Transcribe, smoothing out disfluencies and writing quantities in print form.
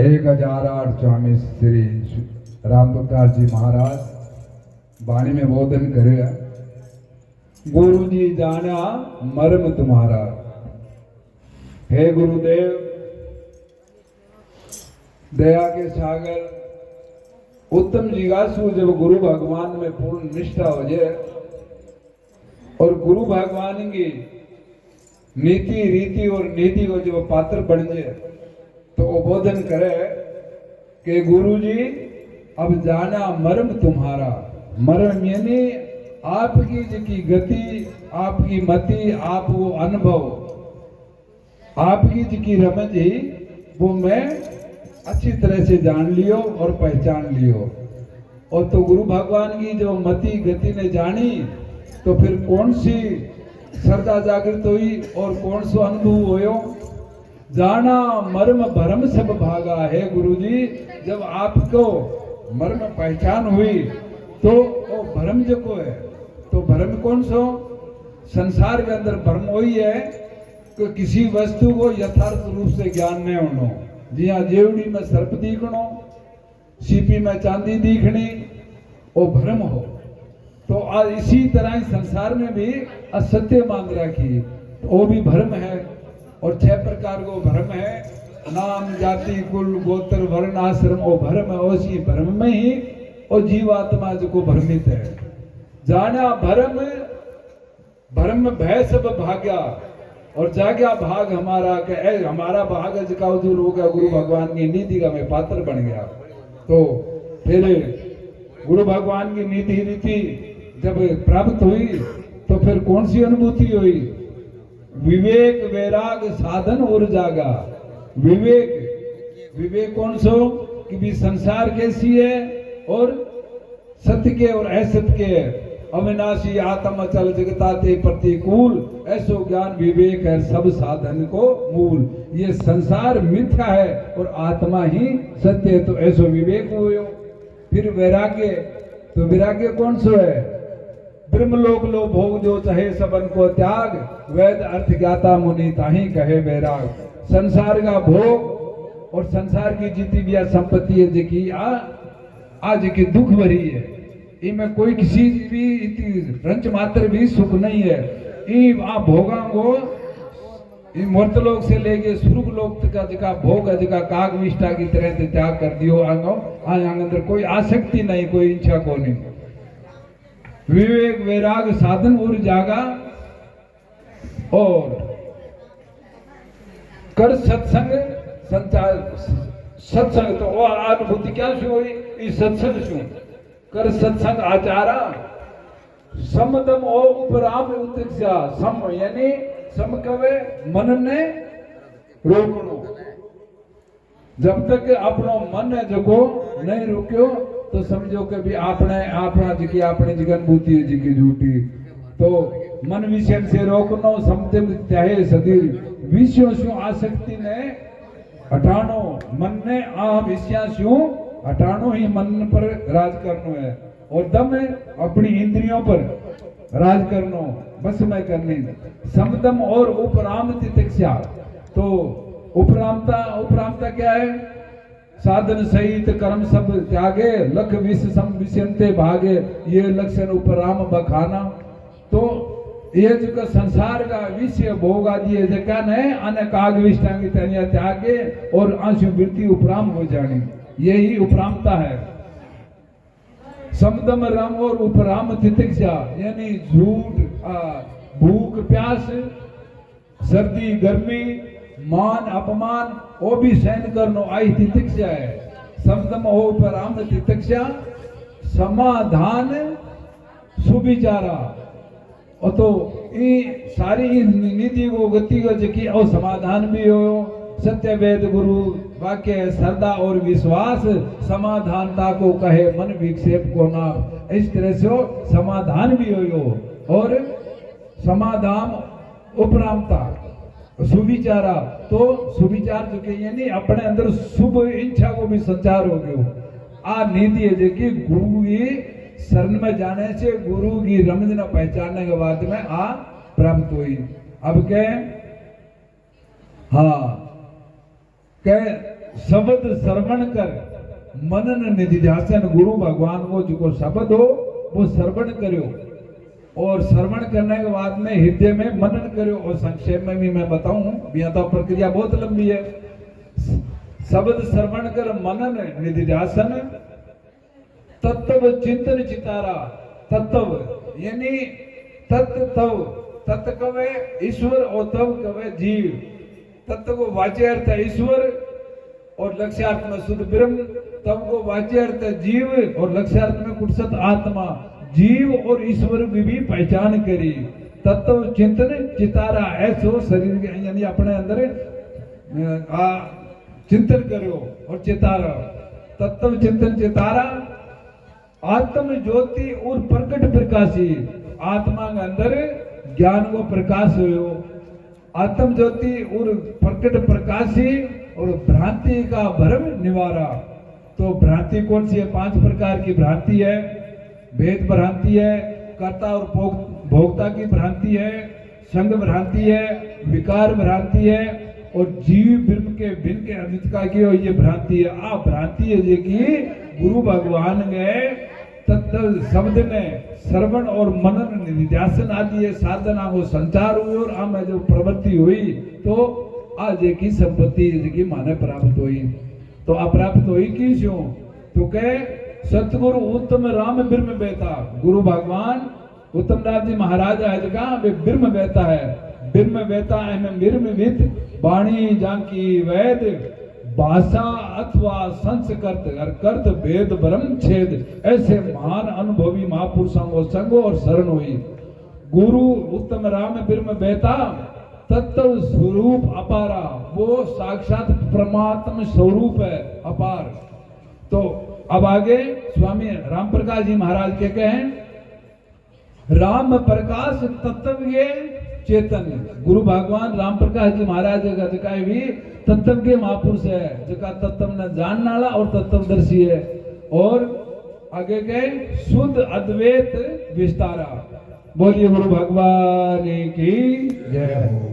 1008 श्री राम प्रकाश जी महाराज वाणी में बोधन करे। गुरु जी जाना मर्म तुम्हारा। हे गुरुदेव, दया के सागर उत्तम जिज्ञासु जब गुरु भगवान में पूर्ण निष्ठा हो जाए और गुरु भगवान की नीति रीति और नीति को जब पात्र बन जाए तो वो बोधन करे कि गुरु जी अब जाना मर्म तुम्हारा। मर्म यानी आपकी जिकी गति, आपकी मति, आप वो अनुभव, आपकी जिकी रमज ही वो मैं अच्छी तरह से जान लियो और पहचान लियो। और तो गुरु भगवान की जो मति गति ने जानी तो फिर कौन सी श्रद्धा जागृत हुई और कौन सा अनुभव होयो। जाना मर्म भरम सब भागा। है गुरु जी, जब आपको मर्म पहचान हुई तो वो भरम जो को है, तो भरम कौन सो? संसार के अंदर भरम वही है कि किसी वस्तु को यथार्थ रूप से ज्ञान नहीं होना। जिया जेवड़ी में सर्प दिखनो, सीपी में चांदी दिखनी, वो भ्रम हो। तो आज इसी तरह संसार में भी असत्य मान रखी, तो वो भी भ्रम है। और 6 प्रकार को भ्रम है, नाम जाति कुल गोत्र वर्ण आश्रम, वो भ्रम है। उसी भ्रम में ही और जीवात्मा जो को भ्रमित है। जाना भ्रम भ्रम भय सब भाग्या, और जाग्या भाग हमारा के हमारा भाग जिका उजूर हो गया। गुरु भगवान की नीति का मैं पात्र बन गया। तो फिर गुरु भगवान की नीति रीति जब प्राप्त हुई तो फिर कौन सी अनुभूति हुई? विवेक वैराग साधन और जागा। विवेक, विवेक कौन सो कि भी संसार कैसी है और सत्य के और असत्य के, अविनाशी आत्म अचल जगता ते प्रतिकूल, ऐसो ज्ञान विवेक है सब साधन को मूल। ये संसार मिथ्या है और आत्मा ही सत्य है, तो ऐसो विवेक हुए। फिर वैराग्य, तो वैराग्य कौन सो है? ब्रह्मलोक लो भोग जो चाहे सबन को त्याग, वेद अर्थ ज्ञाता मुनि ताही कहे वैराग। संसार का भोग और संसार की जितनी भी संपत्ति है जिकी आज की दुख भरी है, इनमें कोई किसी भी रंच मात्र भी सुख नहीं है। आप भोगा को मर्तलोक से लेके सुर्ग लोक का जिका भोग है, जिका काग विष्ठा की तरह से त्याग कर दियो। अंदर कोई आसक्ति नहीं, कोई इच्छा को नहीं। विवेक वैराग साधन और जागा, और कर सत्संग संचार। सत्संग तो वो अनुभूति क्या से हुई? इस सत्संग से कर सत्संग आचारा। समदम ओ उपराम उत्तिक्षा। सम यानी सम कवे मन ने रोकनो। जब तक अपनो मन है जो नहीं रुक्यो तो समझो कि भी आपने अपना जी अपनी जी अनुभूति है जी झूठी। तो मन विषय से रोकनो, समझ चाहे सदी विषयों से आसक्ति ने हटानो। मन ने आ विषया से हटानो ही मन पर राज करनो है, और दम अपनी इंद्रियों पर राज करनो, बस में करनी। समदम और उपराम तितिक्षा। तो उपरामता क्या है? साधन सहित कर्म सब त्यागे, लख विष सम विषयंते भागे, ये लक्षण उपराम बखाना। तो ये जो संसार का विषय भोग आदि है जका ने अने काग विष्ठा की तनिया त्यागे और आंसू वृत्ति उपराम हो जानी, यही उपरामता है। समदम राम और उपराम तितिक्षा यानी झूठ, भूख प्यास, सर्दी गर्मी, मान अपमान वो भी सहन करनो, आई तितिक्षा है। समदम हो उपराम तितिक्षा। समाधान सुविचारा। और तो ये सारी नीति को गति को जकी और समाधान भी हो। सत्य वेद गुरु वाक्य श्रद्धा और विश्वास, समाधानता को कहे मन विक्षेप को ना। इस तरह से समाधान भी हो और समाधान उपरामता सुविचारा। तो सुविचार जो के यानी अपने अंदर शुभ इच्छा को भी संचार हो गयो। आ नीति है जो गुरु की शरण में जाने से, गुरु की रमज न पहचानने के बाद में आ प्राप्त हुई। अब के हाँ के शब्द श्रवण कर मनन निधिध्यासन गुरु भगवान को जो शब्द हो वो श्रवण करो और श्रवण करने के बाद में हृदय में मनन करो। और संक्षेप में भी मैं बताऊं, यह तो प्रक्रिया बहुत लंबी है। शब्द श्रवण कर मनन निधिध्यासन तत्व चिंतन चितारा। तत्व यानी तत्व, तत्व कवे ईश्वर और तव कवे जीव। तत्व को वाच्य अर्थ है ईश्वर और लक्ष्यार्थ में शुद्ध ब्रह्म। तव को वाच्य अर्थ है जीव और लक्ष्यार्थ में कुत्सत आत्मा। जीव और ईश्वर की भी पहचान करी। तत्व चिंतन चितारा ऐसो शरीर के यानी अपने अंदर चिंतन करो और चितारा। तत्व चिंतन चितारा आत्म ज्योति और प्रकट प्रकाशी। आत्मा के अंदर ज्ञान को प्रकाश हो। आत्म ज्योति और प्रकट प्रकाशी और भ्रांति का भ्रम निवारा। तो भ्रांति कौन सी है? 5 प्रकार की भ्रांति है। भेद भ्रांति है, कर्ता और भोक्ता की भ्रांति है, संग भ्रांति है, विकार भ्रांति है और जीव ब्रह्म के भिन्न के अनित्य की ये भ्रांति है। आ भ्रांति है जे की गुरु भगवान गए तत्व शब्द में श्रवण और मनन निधिध्यासन आदि ये साधना को संचार हुई और आम जो प्रवृत्ति हुई तो आज की संपत्ति की माने प्राप्त हुई। तो अप्राप्त हुई क्यों? तो कहे सतगुरु उत्तम राम ब्रह्म बेता। गुरु भगवान उत्तम राम जी महाराज है जगह वे ब्रह्म बेता है। ब्रह्म बेता है ब्रह्म विद वाणी जांकी वैद भाषा अथवा संस्कृत कर्त भेद ब्रह्म छेद। ऐसे महान अनुभवी महापुरुषों को संग और शरण हुई। गुरु उत्तम राम ब्रह्म बेता तत्व स्वरूप अपारा। वो साक्षात परमात्मा स्वरूप है अपार। तो अब आगे स्वामी राम प्रकाश जी महाराज के कहें राम प्रकाश तत्व ये चेतन। गुरु भगवान राम प्रकाश जी महाराज का भी तत्व के महापुरुष है जका तत्व न जानने वाला और तत्वदर्शी है। और आगे गए शुद्ध अद्वैत विस्तारा। बोलिए गुरु भगवान की जय।